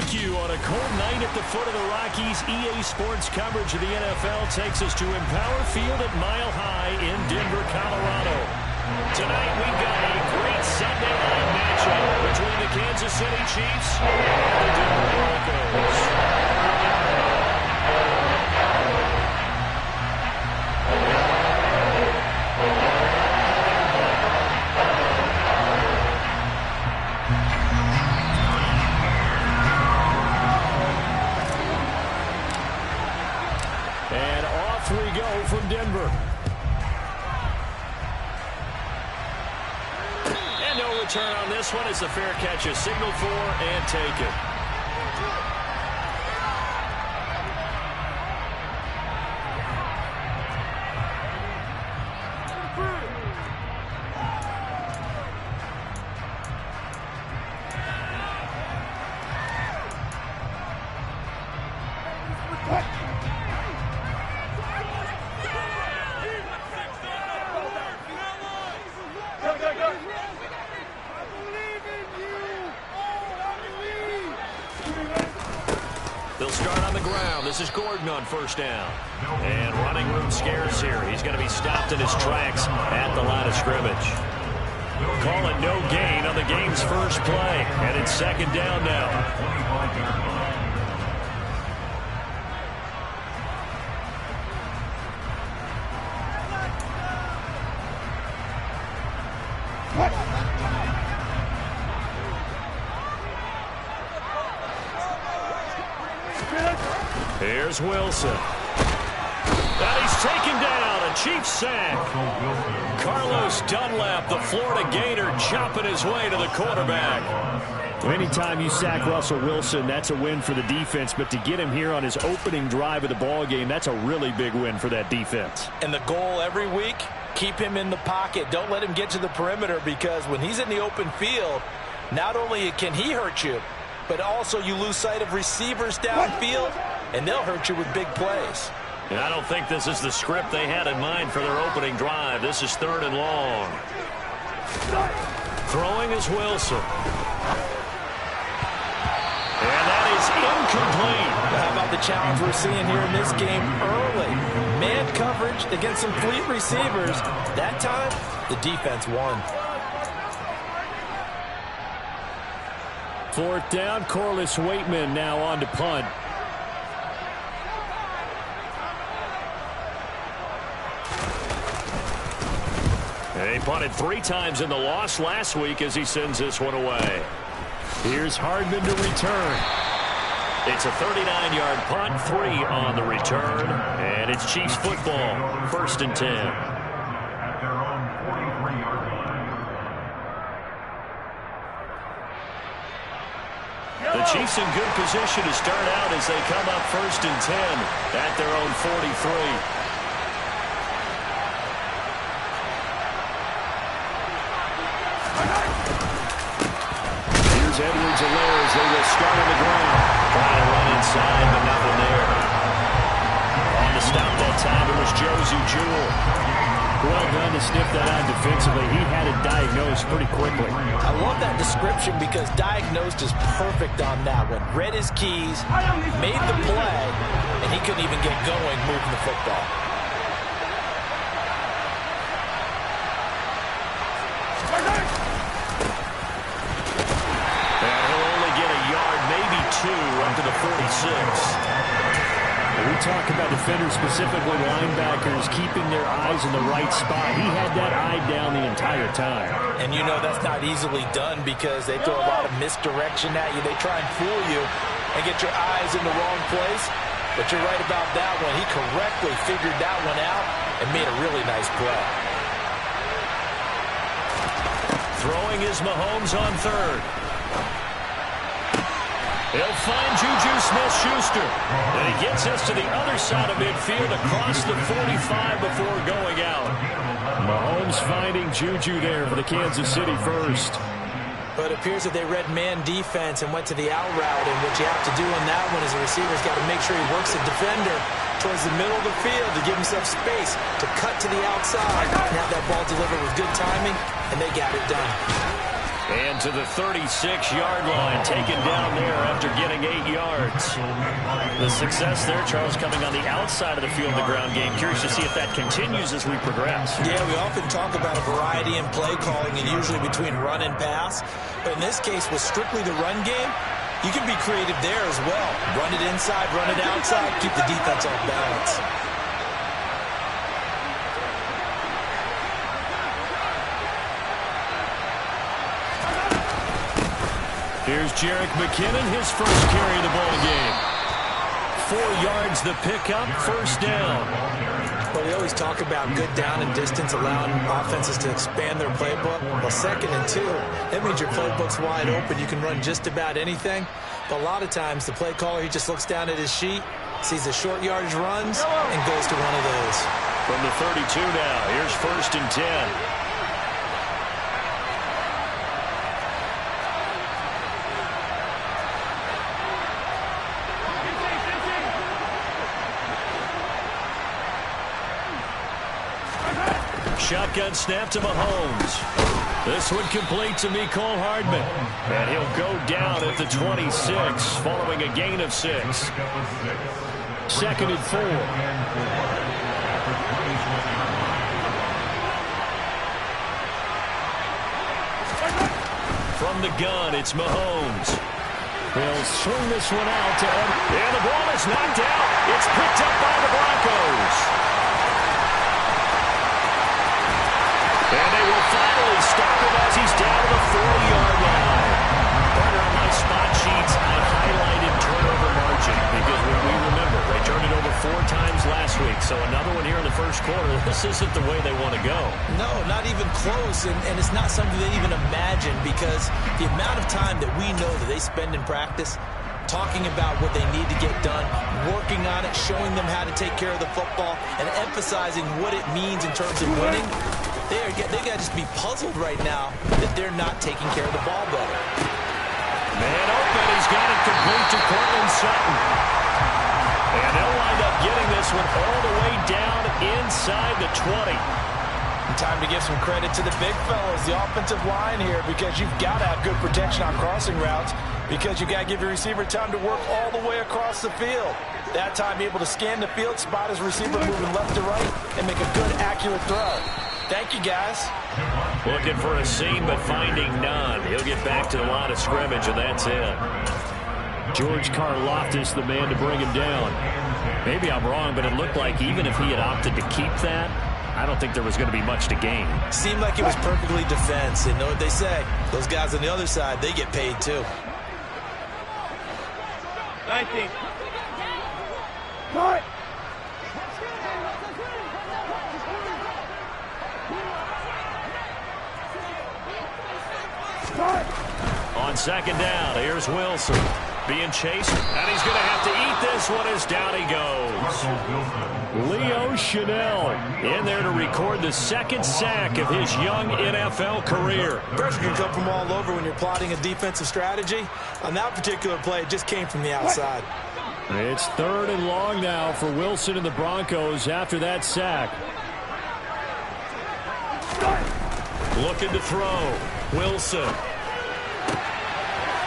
Thank you. On a cold night at the foot of the Rockies, EA Sports coverage of the NFL takes us to Empower Field at Mile High in Denver, Colorado. Tonight we've got a great Sunday night matchup between the Kansas City Chiefs and the Denver Broncos. And off we go from Denver. And no return on this one as the fair catch is signaled for and taken. They'll start on the ground. This is Gordon on first down. And running room scarce here. He's going to be stopped in his tracks at the line of scrimmage. Call it no gain on the game's first play. And it's second down now. Here's Wilson. And he's taken down. A Chiefs sack. Carlos Dunlap, the Florida Gator, chopping his way to the quarterback. Anytime you sack Russell Wilson, that's a win for the defense. But to get him here on his opening drive of the ball game, that's a really big win for that defense. And the goal every week, keep him in the pocket. Don't let him get to the perimeter, because when he's in the open field, not only can he hurt you, but also you lose sight of receivers downfield, and they'll hurt you with big plays. And I don't think this is the script they had in mind for their opening drive. This is third and long. Throwing is Wilson. And that is incomplete. How about the challenge we're seeing here in this game early? Man coverage against some fleet receivers. That time, the defense won. Fourth down, Corliss Waitman now on to punt. He punted 3 times in the loss last week as he sends this one away. Here's Hardman to return. It's a 39-yard punt, 3 on the return, and it's Chiefs football, first and 10. The Chiefs in good position to start out as they come up first and 10 at their own 43. Edwards-Helaire as they will start on the ground. Trying to run inside, but nothing there. On to stop that time, it was Josey Jewell. Well done to sniff that out defensively. He had it diagnosed pretty quickly. I love that description, because diagnosed is perfect on that one. Read his keys, made the play, and he couldn't even get going moving the football. Up to the 46. We talk about defenders, specifically linebackers, keeping their eyes in the right spot. He had that eye down the entire time. And you know that's not easily done, because they throw a lot of misdirection at you. They try and fool you and get your eyes in the wrong place. But you're right about that one. He correctly figured that one out and made a really nice play. Throwing is Mahomes on third. He'll find Juju Smith-Schuster. And he gets us to the other side of midfield across the 45 before going out. Mahomes finding Juju there for the Kansas City first. But it appears that they read man defense and went to the out route. And what you have to do on that one is the receiver's got to make sure he works the defender towards the middle of the field to give himself space to cut to the outside and have that ball delivered with good timing, and they got it done. And to the 36-yard line, taken down there after getting 8 yards. The success there, Charles, coming on the outside of the field, the ground game. Curious to see if that continues as we progress. Yeah, we often talk about a variety in play calling and usually between run and pass. But in this case, with strictly the run game, you can be creative there as well. Run it inside, run it outside, keep the defense off balance. Here's Jerick McKinnon, his first carry of the ball game. 4 yards the pickup, first down. But we always talk about good down and distance, allowing offenses to expand their playbook. Well, 2nd and 2, that means your playbook's wide open. You can run just about anything. But a lot of times, the play caller, he just looks down at his sheet, sees the short yardage runs, and goes to one of those. From the 32 now, here's 1st and 10. Shotgun snap to Mahomes. This one complete to Mecole Hardman. And he'll go down at the 26 following a gain of 6. 2nd and 4. From the gun, it's Mahomes. He'll swing this one out to Edwards. And the ball is knocked out. It's picked up by the Broncos. And they will finally stop him as he's down to the 40-yard line. Partner, on my spot sheets, I highlighted turnover margin because we remember they turned it over 4 times last week. So another one here in the first quarter. This isn't the way they want to go. No, not even close. And it's not something they even imagine because the amount of time that we know that they spend in practice talking about what they need to get done, working on it, showing them how to take care of the football, and emphasizing what it means in terms of winning. They got to just be puzzled right now that they're not taking care of the ball better. Man open, he's got it complete to Courtland Sutton. And they'll wind up getting this one all the way down inside the 20. Time to give some credit to the big fellas, the offensive line here, because you've got to have good protection on crossing routes because you've got to give your receiver time to work all the way across the field. That time able to scan the field, spot his receiver moving left to right, and make a good, accurate throw. Thank you, guys. Looking for a seam, but finding none. He'll get back to the line of scrimmage, and that's it. George Karlaftis, the man to bring him down. Maybe I'm wrong, but it looked like even if he had opted to keep that, I don't think there was going to be much to gain. Seemed like it was perfectly defense. And know what they say? Those guys on the other side, they get paid too. 19. Start. On 2nd down, here's Wilson. Being chased, and he's going to have to eat this one as down he goes. Leo Chanel in there to record the 2nd sack of his young NFL career. Pressure can come from all over when you're plotting a defensive strategy. On that particular play, it just came from the outside. It's 3rd and long now for Wilson and the Broncos after that sack. Looking to throw. Wilson.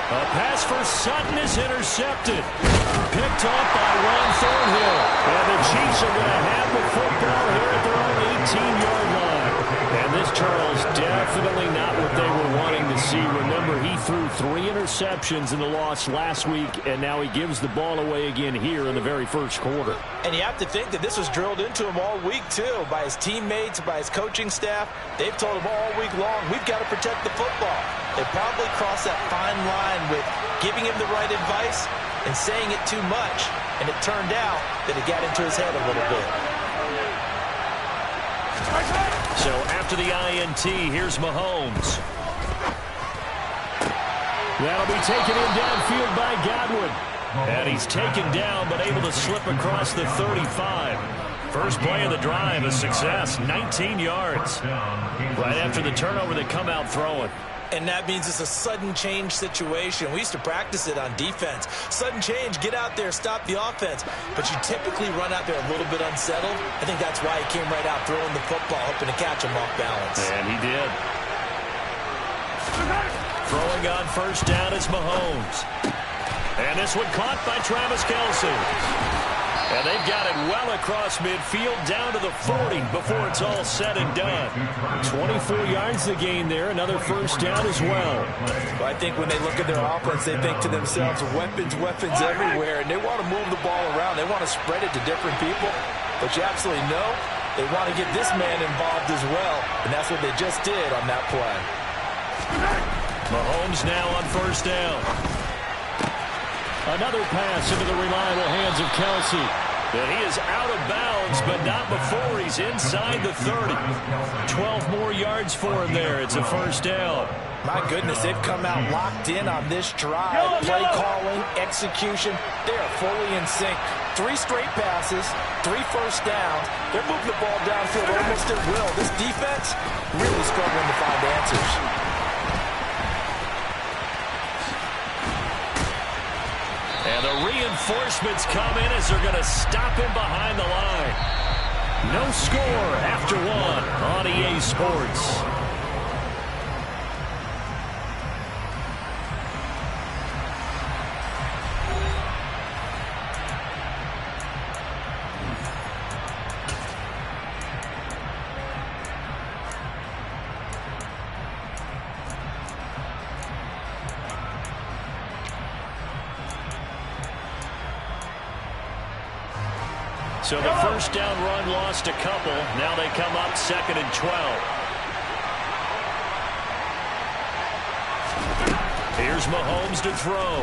A pass for Sutton is intercepted. Picked off by Juan Thornhill. And the Chiefs are going to have the football here at their own 18-yard line. And this, Charles, definitely not what they were wanting to see. Remember, he threw 3 interceptions in the loss last week, and now he gives the ball away again here in the very first quarter. And you have to think that this was drilled into him all week, too, by his teammates, by his coaching staff. They've told him all week long, we've got to protect the football. They probably crossed that fine line with giving him the right advice and saying it too much. And it turned out that it got into his head a little bit. So after the INT, here's Mahomes. That'll be taken in downfield by Godwin. And he's taken down, but able to slip across the 35. First play of the drive, a success, 19 yards. Right after the turnover, they come out throwing. And that means it's a sudden change situation. We used to practice it on defense. Sudden change, get out there, stop the offense. But you typically run out there a little bit unsettled. I think that's why he came right out throwing the football, hoping to catch him off balance. And he did. throwing on first down is Mahomes. And this one caught by Travis Kelce. And they've got it well across midfield down to the 40 before it's all said and done. 24 yards to gain there. Another first down as well. Well, I think when they look at their offense, they think to themselves, weapons everywhere. And they want to move the ball around. They want to spread it to different people. But you absolutely know they want to get this man involved as well. And that's what they just did on that play. Mahomes now on first down. Another pass into the reliable hands of Kelce. And he is out of bounds, but not before he's inside the 30. 12 more yards for him there. It's a first down. My goodness, they've come out locked in on this drive. Play calling, execution, they are fully in sync. 3 straight passes, 3 first downs. They're moving the ball downfield almost at will. This defense really struggling to find answers. And the reinforcements come in as they're going to stop him behind the line. No score after 1 on EA Sports. So the first down run lost a couple. Now they come up 2nd and 12. Here's Mahomes to throw.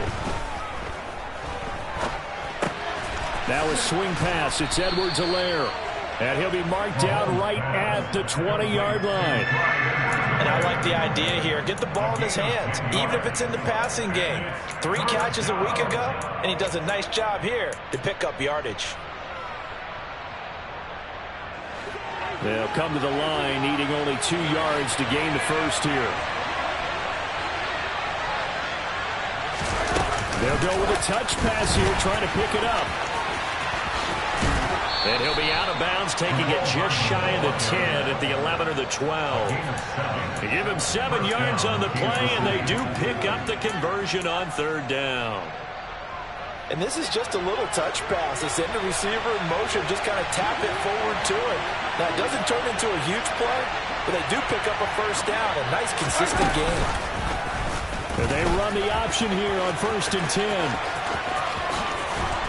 Now a swing pass. It's Edwards-Helaire. And he'll be marked down right at the 20-yard line. And I like the idea here. Get the ball in his hands, even if it's in the passing game. 3 catches a week ago, and he does a nice job here to pick up yardage. They'll come to the line, needing only 2 yards to gain the first here. They'll go with a touch pass here, trying to pick it up. And he'll be out of bounds, taking it just shy of the 10 at the 11 or the 12. They give him 7 yards on the play, and they do pick up the conversion on 3rd down. And this is just a little touch pass. They send the receiver in motion, just kind of tap it forward to it. Now, it doesn't turn into a huge play, but they do pick up a first down. A nice, consistent game. And they run the option here on 1st and 10.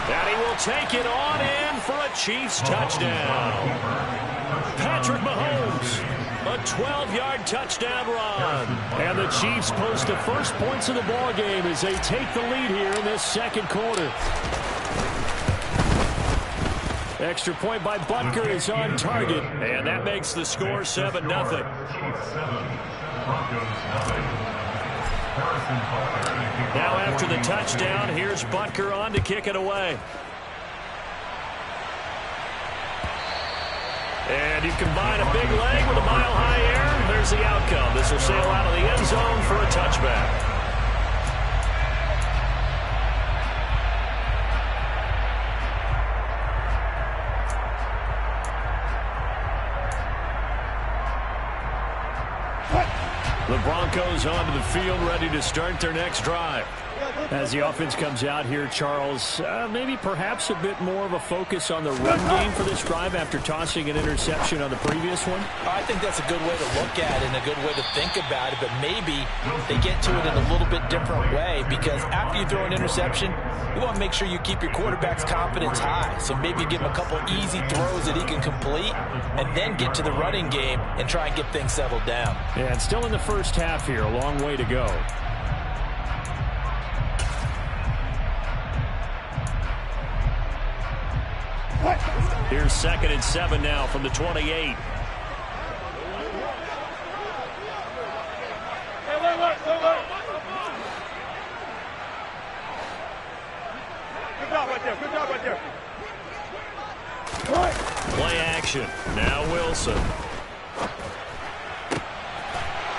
And he will take it on in for a Chiefs touchdown. Patrick Mahomes. A 12-yard touchdown run. And the Chiefs post the first points of the ball game as they take the lead here in this 2nd quarter. Extra point by Butker is on target. And that makes the score 7-0. Now after the touchdown, here's Butker on to kick it away. And you combine a big leg with a mile-high air, there's the outcome. This will sail out of the end zone for a touchback. The Broncos onto the field, ready to start their next drive. As the offense comes out here, Charles, maybe perhaps a bit more of a focus on the run game for this drive after tossing an interception on the previous one? I think that's a good way to look at it and a good way to think about it, but maybe they get to it in a little bit different way, because after you throw an interception, you want to make sure you keep your quarterback's confidence high. So maybe give him a couple easy throws that he can complete and then get to the running game and try and get things settled down. Yeah, it's still in the first half here, a long way to go. Here's 2nd and 7 now from the 28. Hey, wait. Good job right there. Play action. Now Wilson.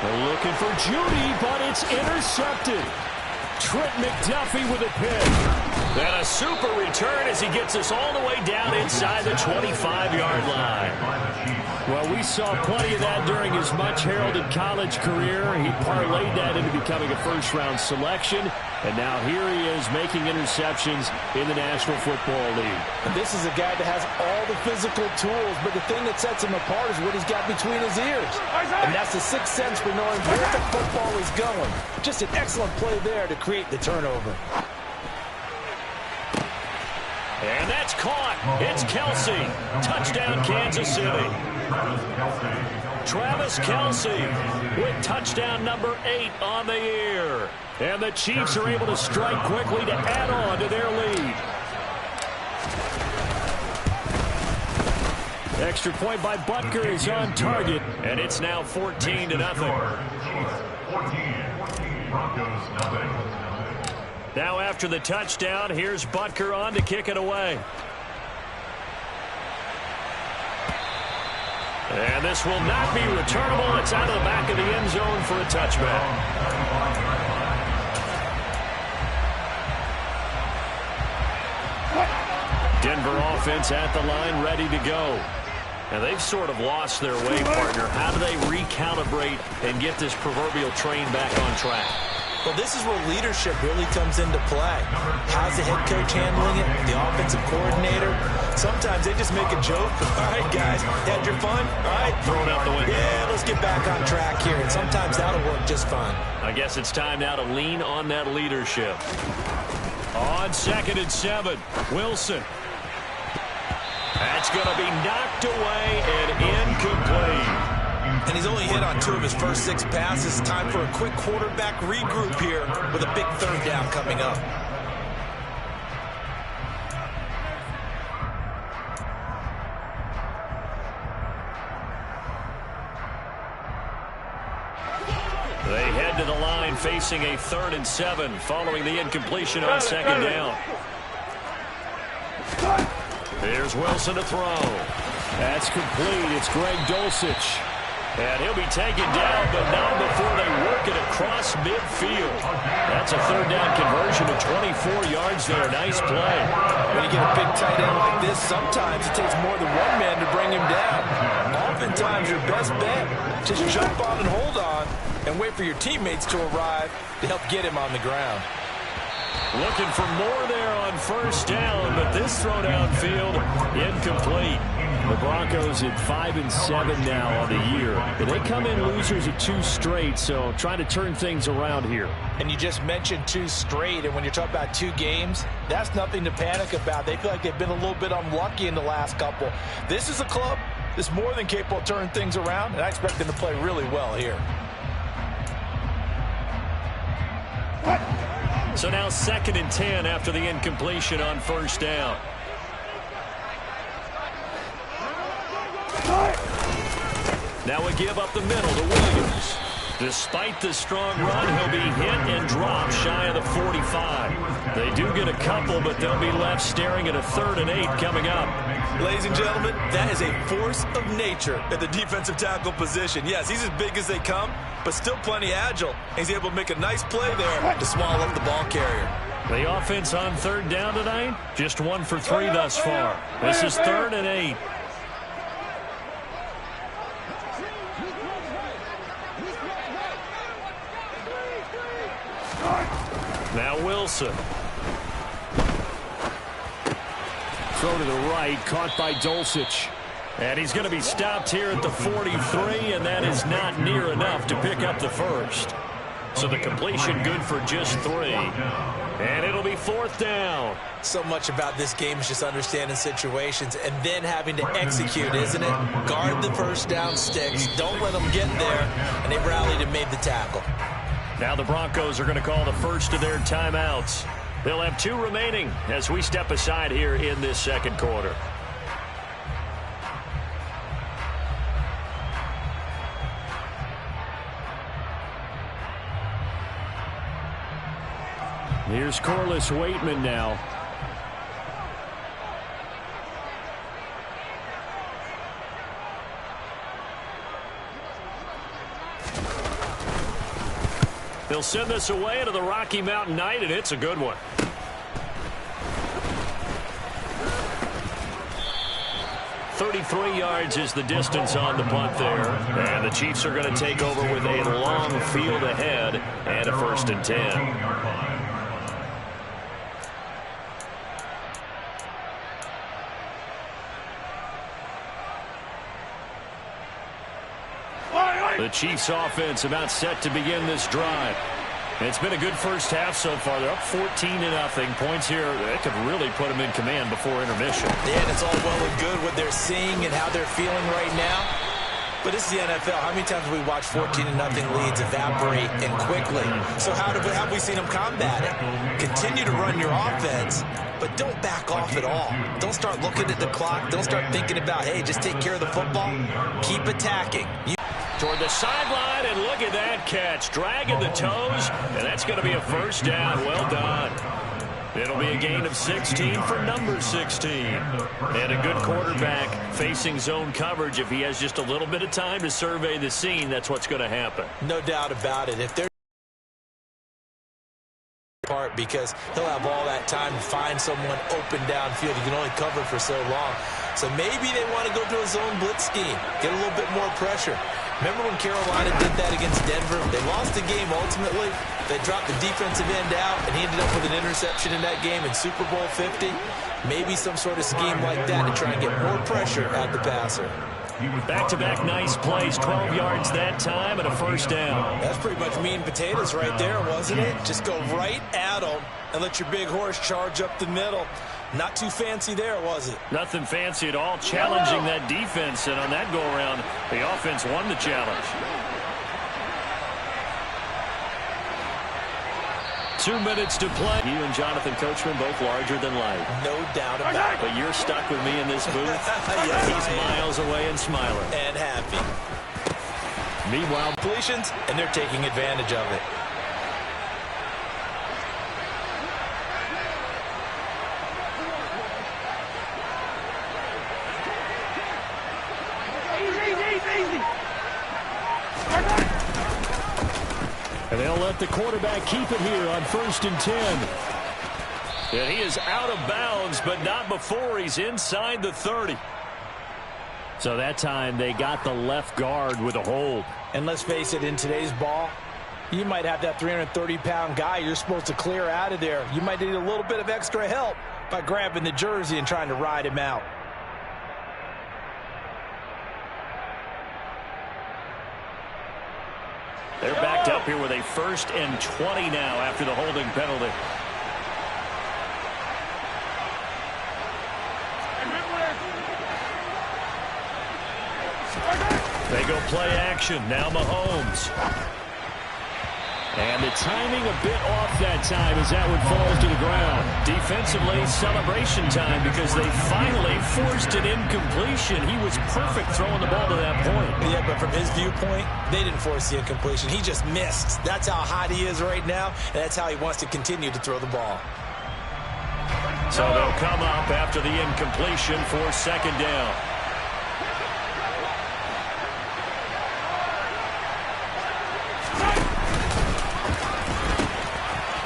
They're looking for Judy, but it's intercepted. Trent McDuffie with a pick. And a super return as he gets us all the way down inside the 25-yard line. Well, we saw plenty of that during his much-heralded college career. He parlayed that into becoming a first-round selection, and now here he is making interceptions in the National Football League. And this is a guy that has all the physical tools, but the thing that sets him apart is what he's got between his ears. And that's the sixth sense for knowing where the football is going. Just an excellent play there to create the turnover. And that's caught. It's Kelce. Touchdown, Kansas City. Travis Kelce with touchdown number 8 on the year. And the Chiefs are able to strike quickly to add on to their lead. Extra point by Butker is on target, and it's now 14-0. Now after the touchdown, here's Butker on to kick it away. And this will not be returnable. It's out of the back of the end zone for a touchback. Denver offense at the line, ready to go. And they've sort of lost their way, partner. How do they recalibrate and get this proverbial train back on track? Well, this is where leadership really comes into play. How's the head coach handling it? The offensive coordinator? Sometimes they just make a joke. All right, guys, had your fun? All right. Throw it out the window. Yeah, let's get back on track here. And sometimes that'll work just fine. I guess it's time now to lean on that leadership. On 2nd and 7, Wilson. That's going to be knocked away and incomplete. And he's only hit on 2 of his first 6 passes. Time for a quick quarterback regroup here with a big 3rd down coming up. They head to the line facing a 3rd and 7 following the incompletion on 2nd down. Here's Wilson to throw. That's complete. It's Greg Dulcich. And he'll be taken down, but not before they work it across midfield. That's a 3rd down conversion of 24 yards there. Nice play. When you get a big tight end like this, sometimes it takes more than one man to bring him down. Oftentimes, your best bet, just jump on and hold on and wait for your teammates to arrive to help get him on the ground. Looking for more there on 1st down, but this throw downfield incomplete. The Broncos at 5-7 now on the year. They come in losers of 2 straight, so trying to turn things around here. And you just mentioned 2 straight, and when you're talking about 2 games, that's nothing to panic about. They feel like they've been a little bit unlucky in the last couple. This is a club that's more than capable of turning things around, and I expect them to play really well here. So now 2nd and 10 after the incompletion on 1st down. Now we give up the middle to Williams. Despite the strong run, he'll be hit and dropped shy of the 45. They do get a couple, but they'll be left staring at a 3rd and 8 coming up. Ladies and gentlemen, that is a force of nature at the defensive tackle position. Yes, he's as big as they come, but still plenty agile. He's able to make a nice play there to swallow up the ball carrier. The offense on 3rd down tonight, just 1 for 3 thus far. This is 3rd and 8. Now Wilson. Throw to the right, caught by Dulcich. And he's going to be stopped here at the 43, and that is not near enough to pick up the 1st. So the completion good for just 3. And it'll be 4th down. So much about this game is just understanding situations and then having to execute, isn't it? Guard the 1st down sticks. Don't let them get there. And they rallied and made the tackle. Now the Broncos are going to call the first of their timeouts. They'll have 2 remaining as we step aside here in this 2nd quarter. Here's Corliss Waitman now. They'll send this away into the Rocky Mountain Night, and it's a good one. 33 yards is the distance on the punt there. And the Chiefs are going to take over with a long field ahead and a 1st and 10. The Chiefs offense about set to begin this drive. It's been a good first half so far. They're up 14-0. Points here, that could really put them in command before intermission. Yeah, and it's all well and good what they're seeing and how they're feeling right now. But this is the NFL. How many times have we watched 14-0 leads evaporate and quickly? So how have we seen them combat it? Continue to run your offense, but don't back off at all. Don't start looking at the clock. Don't start thinking about, hey, just take care of the football. Keep attacking. Toward the sideline, and look at that catch. Dragging the toes, and that's going to be a 1st down. Well done. It'll be a gain of 16 for number 16. And a good quarterback facing zone coverage. If he has just a little bit of time to survey the scene, that's what's going to happen. No doubt about it. If they're part, because he'll have all that time to find someone open downfield. You can only cover for so long. So maybe they want to go to a zone blitz scheme, get a little bit more pressure. Remember when Carolina did that against Denver? They lost the game ultimately. They dropped the defensive end out, and he ended up with an interception in that game in Super Bowl 50. Maybe some sort of scheme like that to try and get more pressure at the passer. Back-to-back nice plays, 12 yards that time, and a 1st down. That's pretty much meat and potatoes right there, wasn't it? Just go right at them and let your big horse charge up the middle. Not too fancy there, was it? Nothing fancy at all, challenging that defense, and on that go-around, the offense won the challenge. 2 minutes to play. You and Jonathan Coachman both larger than life. No doubt about it. But you're stuck with me in this booth. Yes, he's miles away and smiling. And happy. Meanwhile, completions, and they're taking advantage of it. And they'll let the quarterback keep it here on 1st and 10. And he is out of bounds, but not before he's inside the 30. So that time they got the left guard with a hold. And let's face it, in today's ball, you might have that 330-pound guy you're supposed to clear out of there. You might need a little bit of extra help by grabbing the jersey and trying to ride him out. They're backed up here with a 1st and 20 now after the holding penalty. They go play action. Now Mahomes. And the timing a bit off that time as that one falls to the ground. Defensively, celebration time because they finally forced an incompletion. He was perfect throwing the ball to that point. Yeah, but from his viewpoint, they didn't force the incompletion. He just missed. That's how hot he is right now, and that's how he wants to continue to throw the ball. So they'll come up after the incompletion for 2nd down.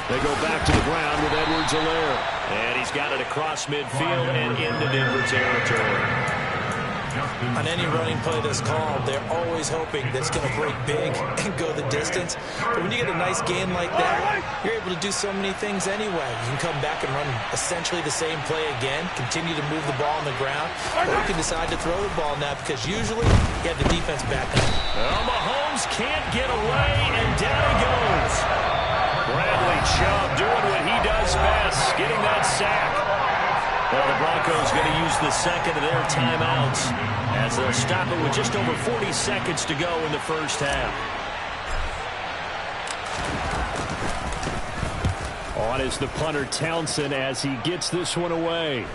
They go back to the ground with Edwards-Helaire. And he's got it across midfield and into Denver territory. On any running play that's called, they're always hoping that it's going to break big and go the distance. But when you get a nice gain like that, you're able to do so many things anyway. You can come back and run essentially the same play again, continue to move the ball on the ground, or you can decide to throw the ball now because usually you have the defense back up. Well, Mahomes can't get away, and down he goes. Bradley Chubb doing what he does best, getting that sack. Well, the Broncos going to use the second of their timeouts as they'll stop it with just over 40 seconds to go in the first half. On is the punter Townsend as he gets this one away.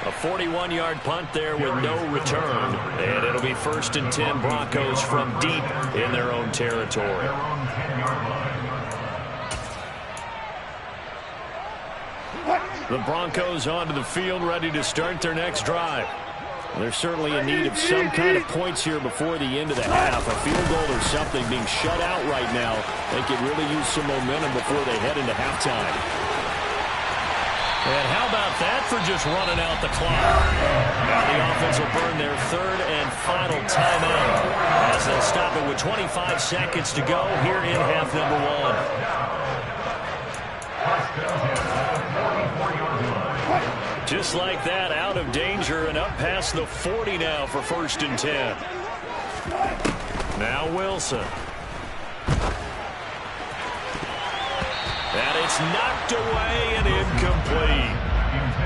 A 41-yard punt there with no return. And it'll be 1st and 10 Broncos from deep in their own territory. The Broncos onto the field ready to start their next drive. They're certainly in need of some kind of points here before the end of the half. A field goal or something being shut out right now. They could really use some momentum before they head into halftime. And how about that for just running out the clock? Now the offense will burn their third and final timeout as they'll stop it with 25 seconds to go here in half number one. Just like that, out of danger and up past the 40 now for 1st and 10. Now Wilson. And it's knocked away and incomplete.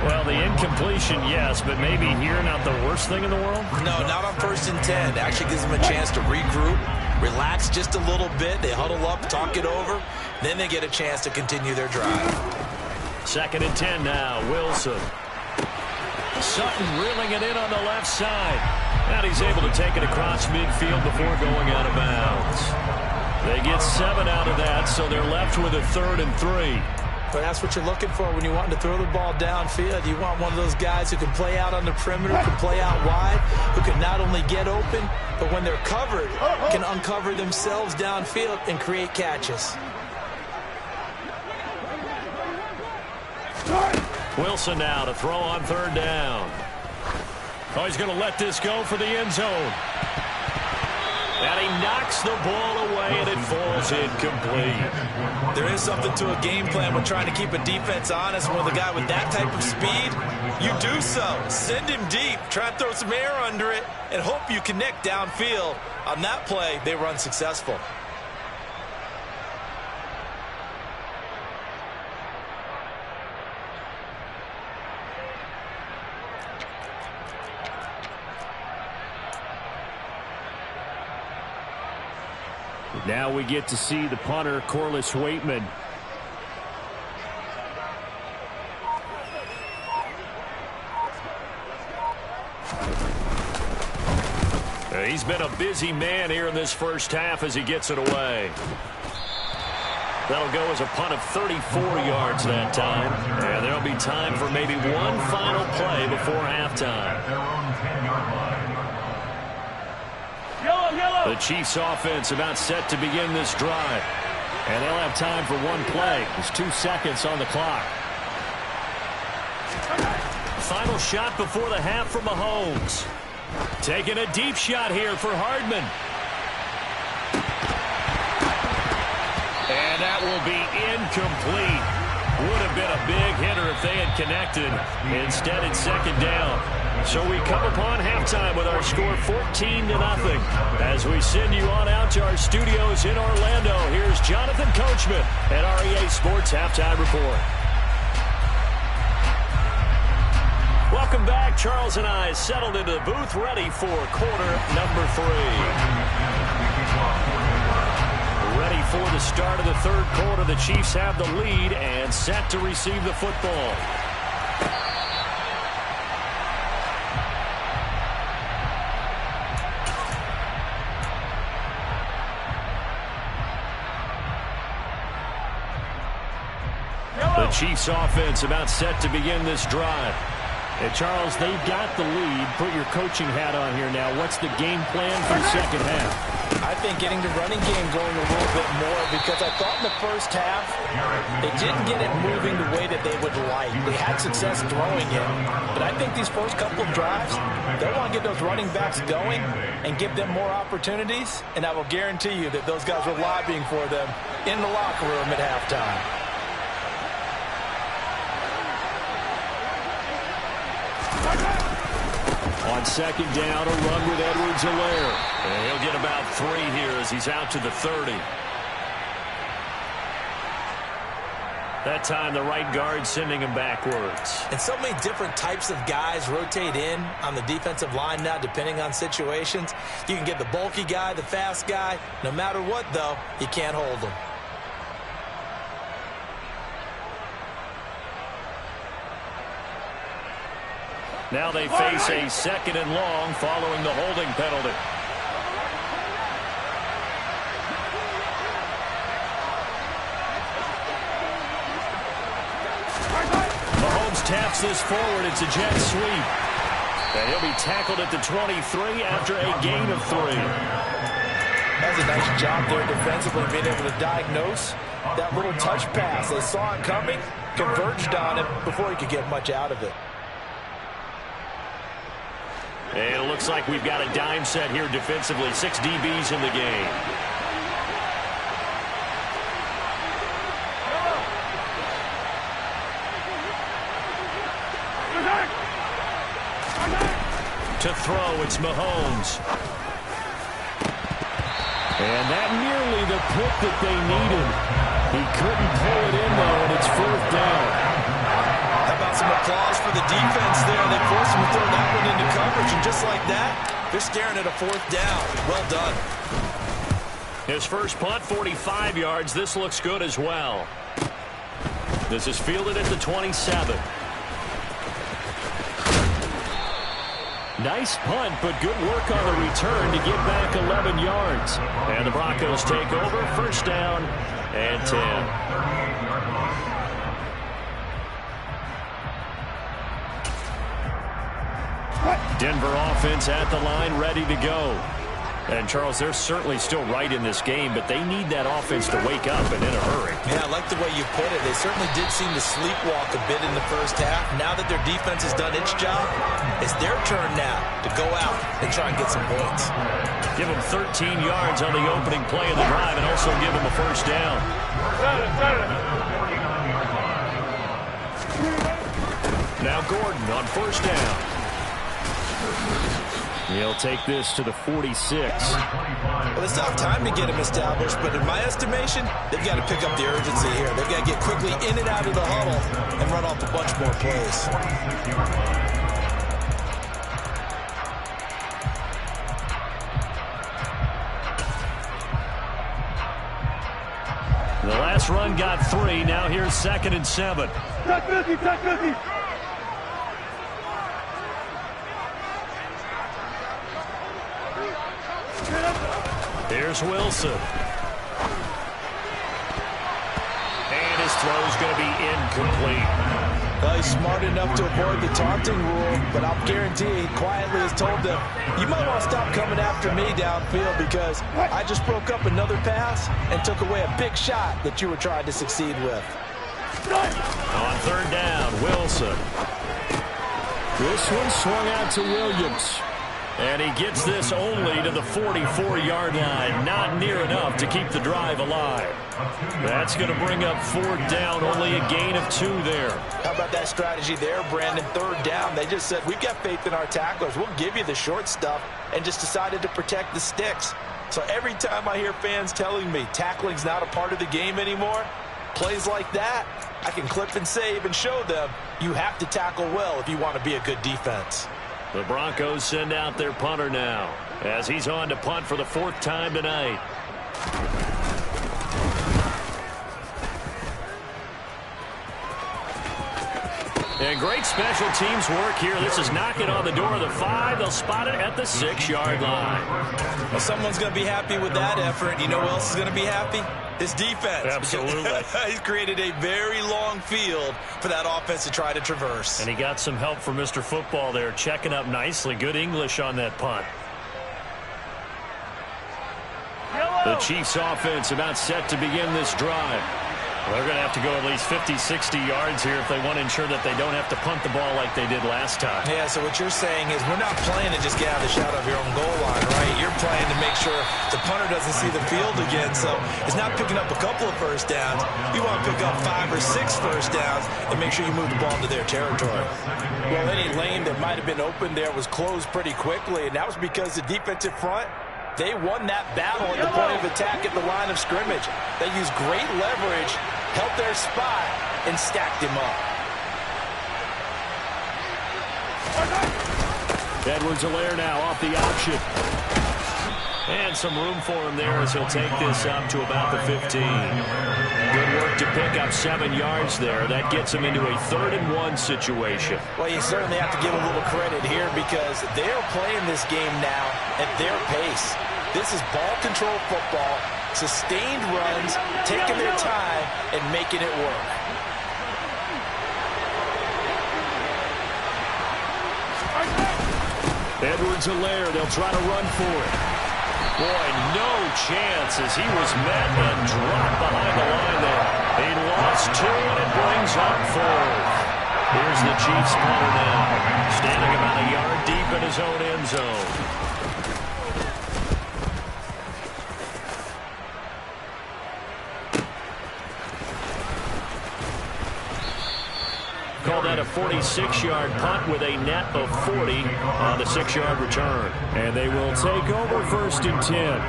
Well, the incompletion, yes, but maybe here not the worst thing in the world? No, not on 1st and 10. It actually gives them a chance to regroup, relax just a little bit. They huddle up, talk it over. Then they get a chance to continue their drive. 2nd and 10 now, Wilson. Sutton reeling it in on the left side. And he's able to take it across midfield before going out of bounds. They get 7 out of that, so they're left with a 3rd and 3. But that's what you're looking for when you want to throw the ball downfield. You want one of those guys who can play out on the perimeter, can play out wide, who can not only get open, but when they're covered, can uncover themselves downfield and create catches. Wilson now to throw on 3rd down. Oh, he's going to let this go for the end zone. And he knocks the ball away, and it falls incomplete. There is something to a game plan when trying to keep a defense honest. With a guy with that type of speed, you do so. Send him deep, try and throw some air under it, and hope you connect downfield. On that play, they were unsuccessful. Now we get to see the punter, Corliss Waitman. He's been a busy man here in this first half as he gets it away. That'll go as a punt of 34 yards that time. And there'll be time for maybe one final play before halftime. The Chiefs offense about set to begin this drive. And they'll have time for one play. There's 2 seconds on the clock. Final shot before the half from Mahomes. Taking a deep shot here for Hardman. And that will be incomplete. Would have been a big hitter if they had connected. Instead, it's 2nd down. So we come upon halftime with our score 14-0. As we send you on out to our studios in Orlando, here's Jonathan Coachman at REA Sports Halftime Report. Welcome back. Charles and I settled into the booth, ready for quarter number 3. Ready for the start of the 3rd quarter. The Chiefs have the lead and set to receive the football. The Chiefs offense about set to begin this drive. And Charles, they've got the lead. Put your coaching hat on here now. What's the game plan for the second half? I think getting the running game going a little bit more, because I thought in the first half they didn't get it moving the way that they would like. They had success throwing it, but I think these first couple of drives, they want to get those running backs going and give them more opportunities, and I will guarantee you that those guys were lobbying for them in the locker room at halftime. On 2nd down, a run with Edwards-Helaire. And he'll get about 3 here as he's out to the 30. That time, the right guard sending him backwards. And so many different types of guys rotate in on the defensive line now, depending on situations. You can get the bulky guy, the fast guy. No matter what, though, you can't hold them. Now they face a 2nd and long following the holding penalty. Mahomes taps this forward. It's a jet sweep. And he'll be tackled at the 23 after a gain of 3. does a nice job there defensively, being able to diagnose that little touch pass. They saw it coming, converged on it before he could get much out of it. And it looks like we've got a dime set here defensively. 6 DBs in the game. To throw, it's Mahomes. And that nearly the pick that they needed. He couldn't pull it in, though, and it's 4th down. How about some applause for the defense there? They forced him to throw that one into coverage, and just like that, they're staring at a 4th down. Well done. His first punt, 45 yards. This looks good as well. This is fielded at the 27. Nice punt, but good work on the return to get back 11 yards. And the Broncos take over, 1st down and 10. Denver offense at the line, ready to go. And, Charles, they're certainly still right in this game, but they need that offense to wake up and in a hurry. Yeah, I like the way you put it. They certainly did seem to sleepwalk a bit in the first half. Now that their defense has done its job, it's their turn now to go out and try and get some points. Give them 13 yards on the opening play of the drive and also give them a 1st down. Now Gordon on 1st down. He'll take this to the 46. Well, it's not time to get him established, but in my estimation, they've got to pick up the urgency here. They've got to get quickly in and out of the huddle and run off a bunch more plays. The last run got 3. Now here's 2nd and 7. Touch 50, touch 50. Here's Wilson. And his throw's going to be incomplete. Well, he's smart enough to avoid the taunting rule, but I'll guarantee he quietly has told them, you might want to stop coming after me downfield because I just broke up another pass and took away a big shot that you were trying to succeed with. On 3rd down, Wilson. This one swung out to Williams. And he gets this only to the 44-yard line. Not near enough to keep the drive alive. That's going to bring up 4th down. Only a gain of 2 there. How about that strategy there, Brandon? 3rd down. They just said, we've got faith in our tacklers. We'll give you the short stuff, and just decided to protect the sticks. So every time I hear fans telling me tackling's not a part of the game anymore, plays like that, I can clip and save and show them you have to tackle well if you want to be a good defense. The Broncos send out their punter now as he's on to punt for the 4th time tonight. And great special teams work here. This is knocking on the door of the 5. They'll spot it at the 6-yard line. Well, someone's going to be happy with that effort. You know who else is going to be happy? His defense. Absolutely. He's created a very long field for that offense to try to traverse. And he got some help from Mr. Football there, checking up nicely. Good English on that punt. The Chiefs offense about set to begin this drive. They're going to have to go at least 50, 60 yards here if they want to ensure that they don't have to punt the ball like they did last time. Yeah, so what you're saying is we're not playing to just get out of the shadow of your own goal line, right? You're playing to make sure the punter doesn't see the field again. So it's not picking up a couple of 1st downs. You want to pick up 5 or 6 1st downs and make sure you move the ball into their territory. Well, any lane that might have been open there was closed pretty quickly, and that was because the defensive front, they won that battle at the point of attack at the line of scrimmage. They used great leverage, held their spot, and stacked him up. Edwards-Helaire now off the option. And some room for him there as he'll take this up to about the 15. Good work to pick up 7 yards there. That gets him into a 3rd and 1 situation. Well, you certainly have to give a little credit here because they're playing this game now at their pace. This is ball control football, sustained runs, taking their time, and making it work. Edwards-Helaire, they'll try to run for it. Boy, no chance as he was met and dropped behind the line there. He lost 2 and it brings up 4th. Here's the Chiefs punter now, standing about a yard deep in his own end zone. Call that a 46-yard punt with a net of 40 on the 6-yard return. And they will take over 1st and 10.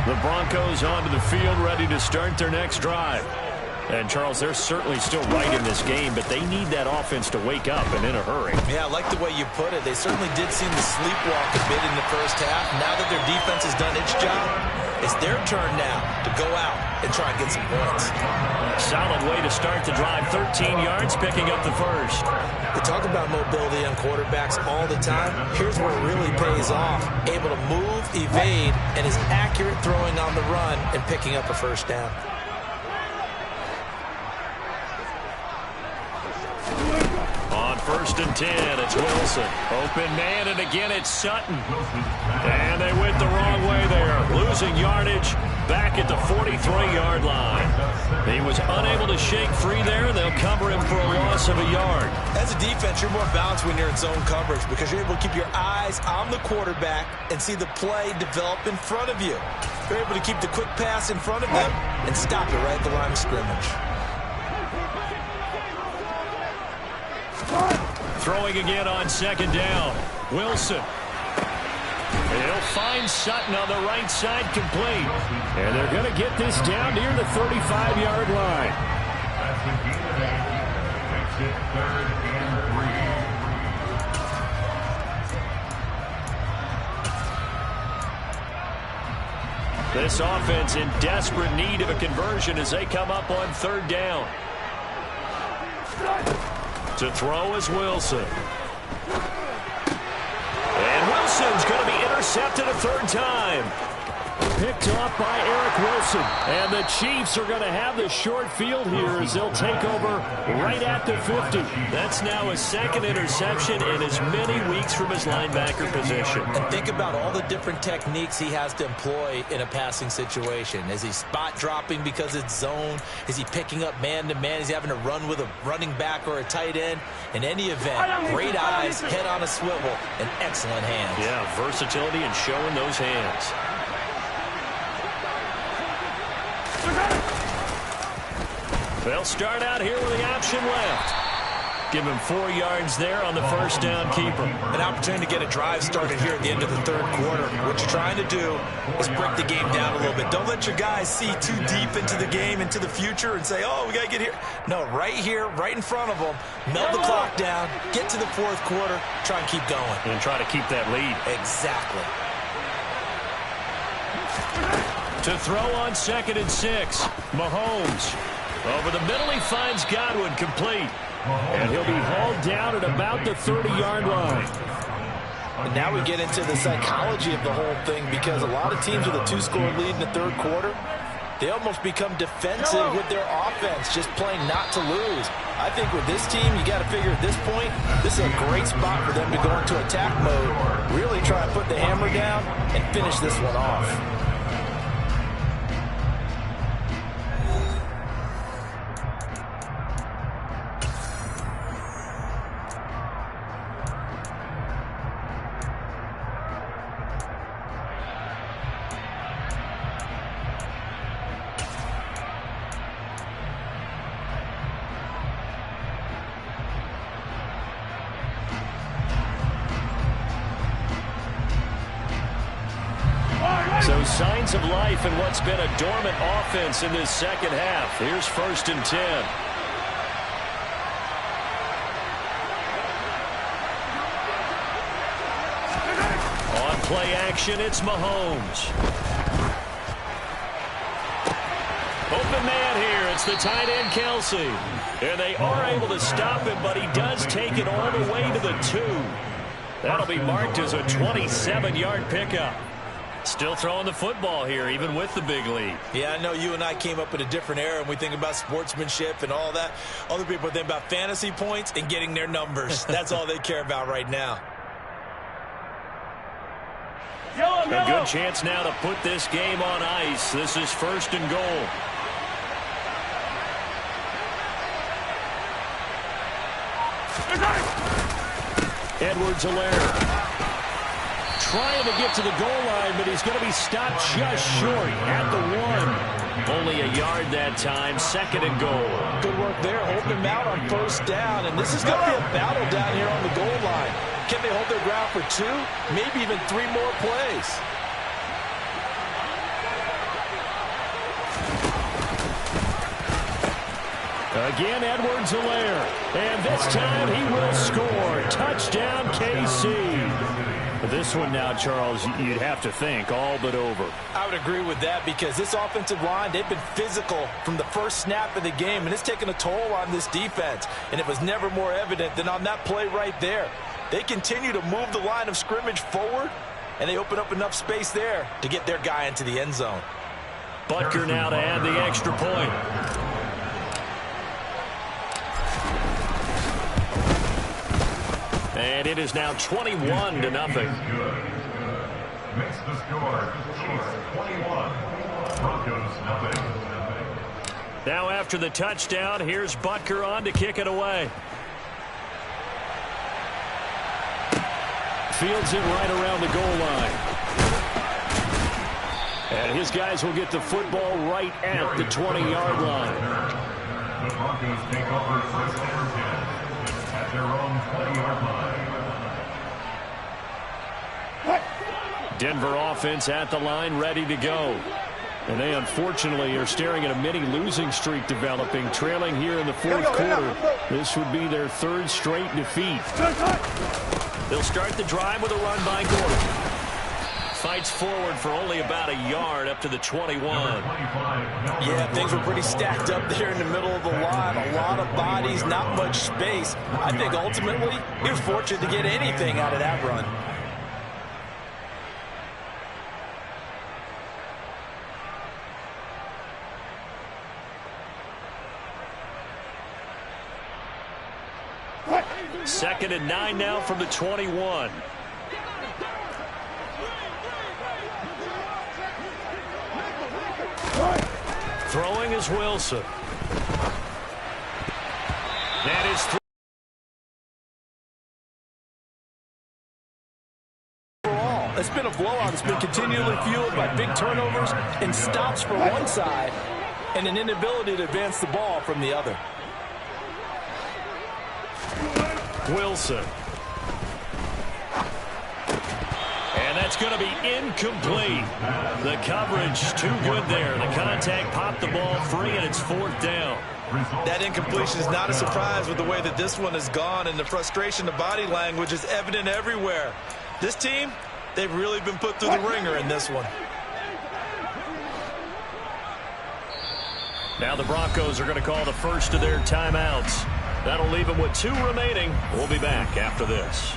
The Broncos onto the field, ready to start their next drive. And, Charles, they're certainly still right in this game, but they need that offense to wake up and in a hurry. Yeah, I like the way you put it. They certainly did seem to sleepwalk a bit in the first half. Now that their defense has done its job, it's their turn now to go out and try and get some points. Solid way to start the drive. 13 yards, picking up the first. We talk about mobility on quarterbacks all the time. Here's where it really pays off. Able to move, evade, and is accurate throwing on the run and picking up a first down. On 1st and 10, it's Wilson. Open man, and again it's Sutton. And they went the wrong way there. Losing yardage back at the 43-yard line. He was unable to shake free there, and they'll cover him for a loss of a yard. As a defense, you're more balanced when you're in zone coverage because you're able to keep your eyes on the quarterback and see the play develop in front of you. You're able to keep the quick pass in front of them and stop it right at the line of scrimmage. Throwing again on 2nd down. Wilson. He'll find Sutton on the right side, complete. And they're going to get this down near the 35-yard line. This offense in desperate need of a conversion as they come up on 3rd down. To throw is Wilson. And Wilson's going to be intercepted a 3rd time. Picked off by Eric Wilson. And the Chiefs are going to have the short field here as they'll take over right at the 50. That's now his 2nd interception in as many weeks from his linebacker position. And think about all the different techniques he has to employ in a passing situation. Is he spot dropping because it's zone? Is he picking up man-to-man? Is he having to run with a running back or a tight end? In any event, great eyes, head on a swivel, and excellent hands. Yeah, versatility and showing those hands. They'll start out here with the option left. Give him 4 yards there on the 1st down keeper. An opportunity to get a drive started here at the end of the 3rd quarter. What you're trying to do is break the game down a little bit. Don't let your guys see too deep into the game, into the future, and say, oh, we got to get here. No, right here, right in front of them, melt the clock down, get to the 4th quarter, try and keep going. And try to keep that lead. Exactly. To throw on 2nd and 6, Mahomes. Over the middle, he finds Godwin, complete. And he'll be hauled down at about the 30-yard line. And now we get into the psychology of the whole thing because a lot of teams with a 2-score lead in the 3rd quarter, they almost become defensive with their offense, just playing not to lose. I think with this team, you got to figure at this point, this is a great spot for them to go into attack mode, really try to put the hammer down and finish this one off. So signs of life in what's been a dormant offense in this 2nd half. Here's 1st and 10. On play action, it's Mahomes. Open man here. It's the tight end, Kelsey. And they are able to stop him, but he does take it all the way to the 2. That'll be marked as a 27-yard pickup. Still throwing the football here, even with the big lead. Yeah, I know you and I came up in a different era, and we think about sportsmanship and all that. Other people think about fantasy points and getting their numbers. That's all they care about right now. A good chance now to put this game on ice. This is 1st and goal. Edwards-Helaire trying to get to the goal line, but he's going to be stopped just short at the 1. Only a yard that time. 2nd and goal. Good work there, holding him out on 1st down, and this is going to be a battle down here on the goal line. Can they hold their ground for 2, maybe even 3 more plays? Again, Edwards-Helaire. And this time he will score. Touchdown, KC. This one now, Charles, you'd have to think all but over. I would agree with that because this offensive line, they've been physical from the first snap of the game, and it's taken a toll on this defense. And it was never more evident than on that play right there. They continue to move the line of scrimmage forward, and they open up enough space there to get their guy into the end zone. Butker now to add the extra point. And it is now 21-0. Makes the score. Chiefs 21. Broncos nothing. Now after the touchdown, here's Butker on to kick it away. Fields it right around the goal line. And his guys will get the football right at the 20-yard line. The Broncos take over 1st and 10 at their own 20-yard line. Denver offense at the line, ready to go. And they unfortunately are staring at a mini losing streak developing, trailing here in the 4th quarter. This would be their 3rd straight defeat. They'll start the drive with a run by Gordon. Fights forward for only about a yard up to the 21. Yeah, things were pretty stacked up there in the middle of the line. A lot of bodies, not much space. I think ultimately he was fortunate to get anything out of that run. Second and 9 now from the 21. Throwing is Wilson. That is 3. Overall, it's been a blowout. It's been continually fueled by big turnovers and stops from one side and an inability to advance the ball from the other. Wilson. And that's going to be incomplete. The coverage too good there. The contact popped the ball free, and it's 4th down. That incompletion is not a surprise with the way that this one has gone, and the frustration, the body language is evident everywhere. This team, they've really been put through the ringer in this one. Now the Broncos are going to call the first of their timeouts. That'll leave them with 2 remaining. We'll be back after this.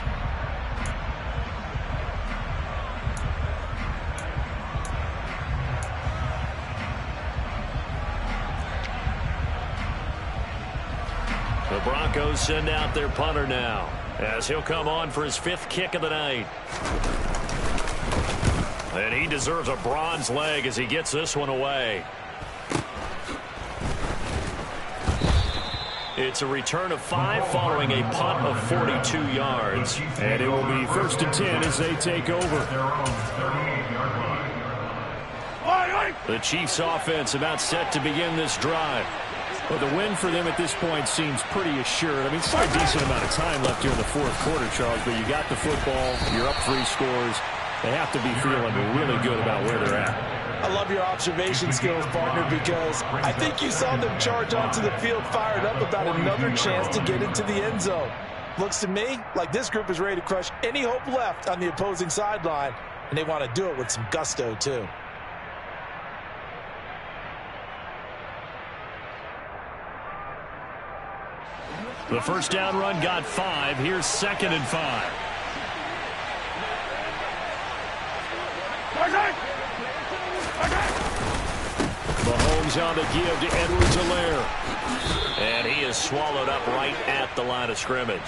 The Broncos send out their punter now, as he'll come on for his 5th kick of the night. And he deserves a bronze leg as he gets this one away. It's a return of 5 following a punt of 42 yards. And it will be 1st and 10 as they take over. The Chiefs offense about set to begin this drive. Well, the win for them at this point seems pretty assured. I mean, still a decent amount of time left here in the 4th quarter, Charles, but you got the football, you're up 3 scores. They have to be feeling really good about where they're at. I love your observation skills, partner, because I think you saw them charge onto the field fired up about another chance to get into the end zone. Looks to me like this group is ready to crush any hope left on the opposing sideline, and they want to do it with some gusto, too. The first down run got 5. Here's 2nd and 5. comes on to give to Edwards-Helaire. And he is swallowed up right at the line of scrimmage.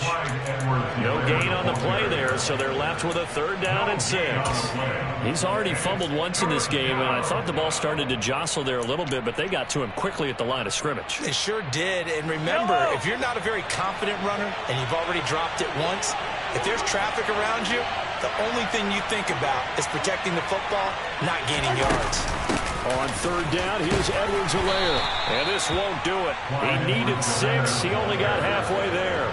No gain on the play there, so they're left with a 3rd down and 6. He's already fumbled once in this game, and I thought the ball started to jostle there a little bit, but they got to him quickly at the line of scrimmage. It sure did. And remember, if you're not a very confident runner and you've already dropped it once, if there's traffic around you, the only thing you think about is protecting the football, not gaining yards. On 3rd down, here's Edwards-Helaire. And this won't do it. He needed 6. He only got halfway there.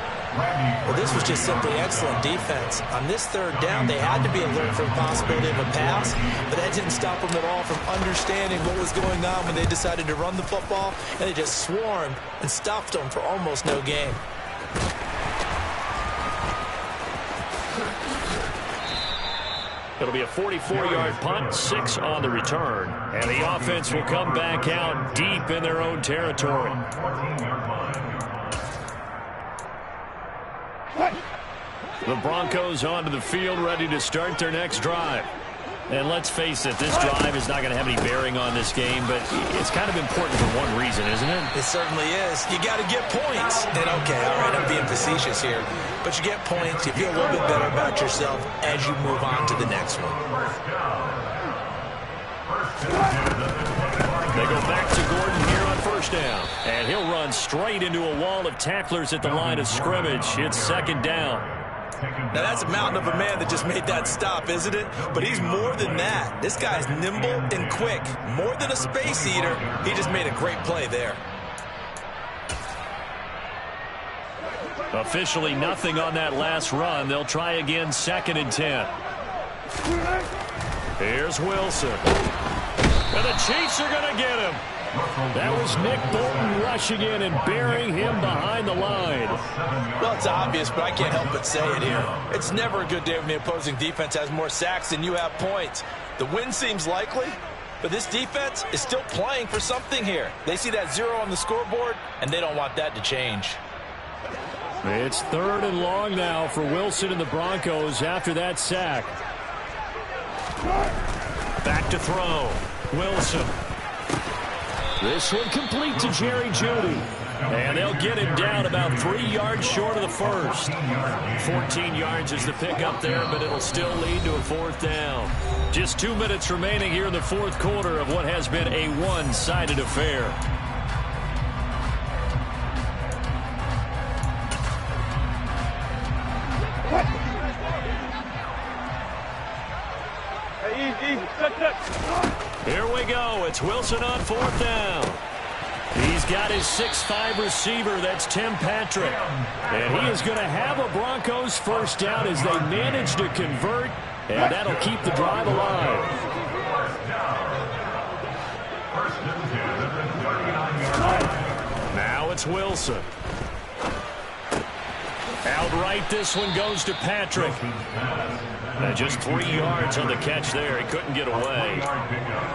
Well, this was just simply excellent defense. On this 3rd down, they had to be alert for the possibility of a pass, but that didn't stop them at all from understanding what was going on when they decided to run the football, and they just swarmed and stuffed them for almost no gain. It'll be a 44-yard punt, 6 on the return. And the offense will come back out deep in their own territory. The Broncos onto the field, ready to start their next drive. And let's face it, this drive is not going to have any bearing on this game, but it's kind of important for one reason, isn't it? It certainly is. You got to get points. And okay, all right, I'm being facetious here, but you get points, you feel a little bit better about yourself as you move on to the next one. They go back to Gordon here on 1st down. And he'll run straight into a wall of tacklers at the line of scrimmage. It's 2nd down. Now, that's a mountain of a man that just made that stop, isn't it? But he's more than that. This guy's nimble and quick. More than a space eater, he just made a great play there. Officially nothing on that last run. They'll try again, 2nd and 10. Here's Wilson. And the Chiefs are going to get him. That was Nick Bolton rushing in and burying him behind the line. Well, it's obvious, but I can't help but say it here. It's never a good day when the opposing defense has more sacks than you have points. The win seems likely, but this defense is still playing for something here. They see that 0 on the scoreboard, and they don't want that to change. It's 3rd and long now for Wilson and the Broncos after that sack. Back to throw. Wilson. This one complete to Jerry Jeudy. And they'll get him down about 3 yards short of the first. 14 yards is the pickup there, but it'll still lead to a 4th down. Just 2 minutes remaining here in the 4th quarter of what has been a one-sided affair. Here we go. It's Wilson on 4th down. He's got his 6'5" receiver. That's Tim Patrick. And he is going to have a Broncos 1st down as they manage to convert. And that'll keep the drive alive. Now it's Wilson. Outright, this one goes to Patrick. Just 3 yards on the catch there. He couldn't get away.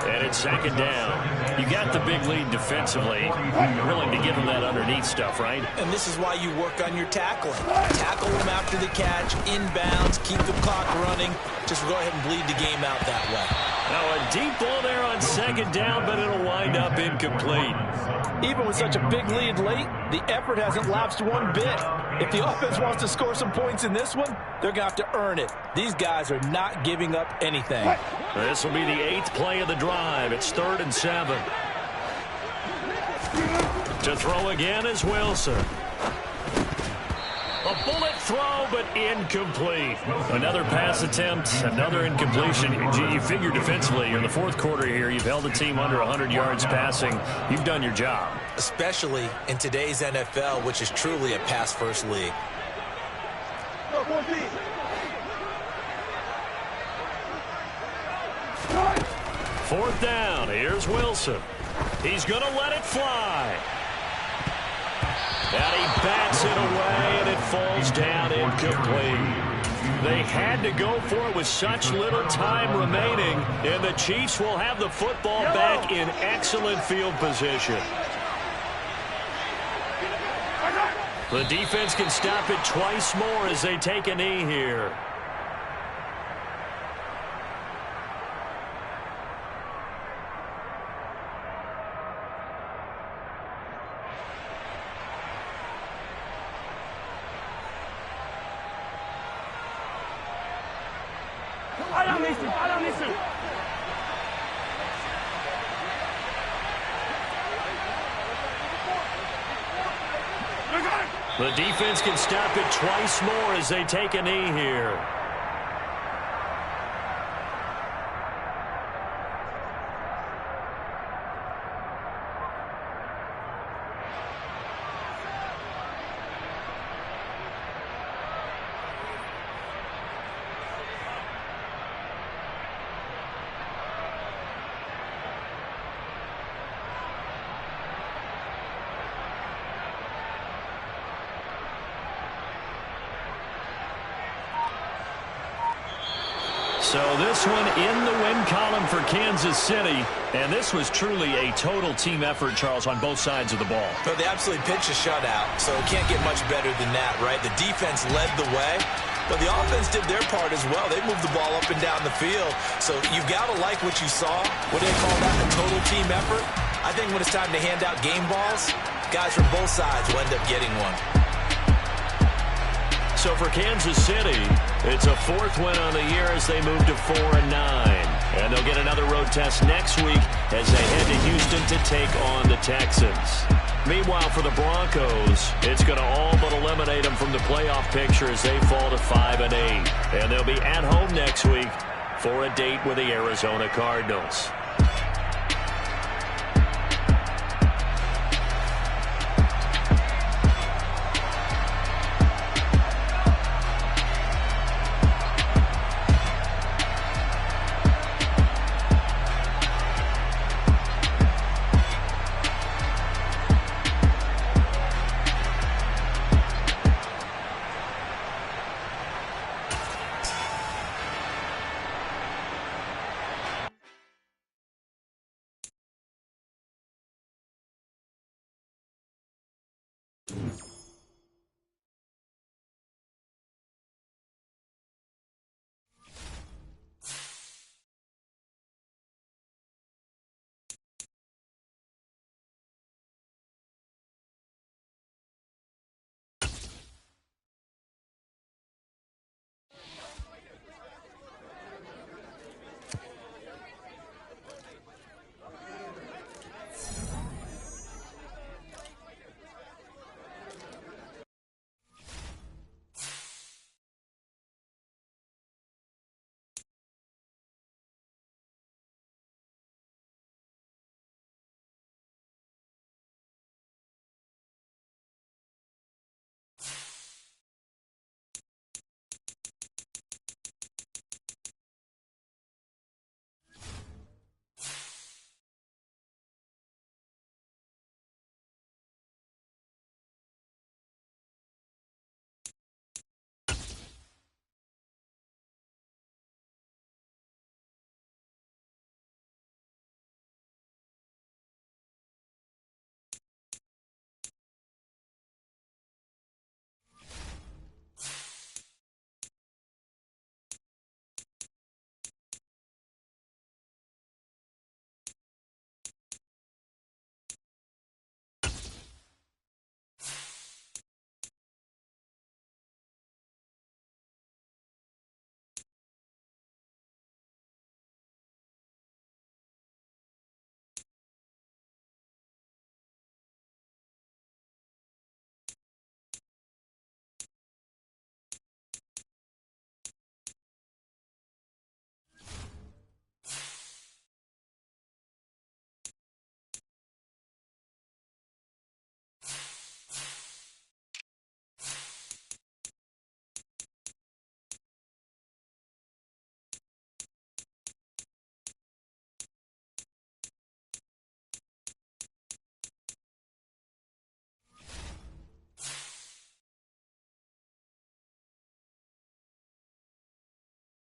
And it's 2nd down. You got the big lead defensively. You're willing to give him that underneath stuff, right? And this is why you work on your tackling. Tackle him after the catch, inbounds, keep the clock running. Just go ahead and bleed the game out that way. Now a deep ball there on 2nd down, but it'll wind up incomplete. Even with such a big lead late, the effort hasn't lapsed one bit. If the offense wants to score some points in this one, they're going to have to earn it. These guys are not giving up anything. This will be the 8th play of the drive. It's 3rd and 7. To throw again is Wilson. A bullet throw, but incomplete. Another pass attempt, another incompletion. You figure defensively in the 4th quarter here, you've held the team under 100 yards passing. You've done your job. Especially in today's NFL, which is truly a pass-first league. 4th down. Here's Wilson. He's going to let it fly. And he bats it away, and it falls down incomplete. They had to go for it with such little time remaining, and the Chiefs will have the football back in excellent field position. The defense can stop it twice more as they take a knee here. The defense can stop it twice more as they take a knee here. So this one in the win column for Kansas City. And this was truly a total team effort, Charles, on both sides of the ball. But they absolutely pitched a shutout, so it can't get much better than that, right? The defense led the way, but the offense did their part as well. They moved the ball up and down the field. So you've got to like what you saw. What do they call that? A total team effort? I think when it's time to hand out game balls, guys from both sides will end up getting one. So for Kansas City, it's a 4th win on the year as they move to 4-9. And they'll get another road test next week as they head to Houston to take on the Texans. Meanwhile, for the Broncos, it's going to all but eliminate them from the playoff picture as they fall to 5-8. And they'll be at home next week for a date with the Arizona Cardinals.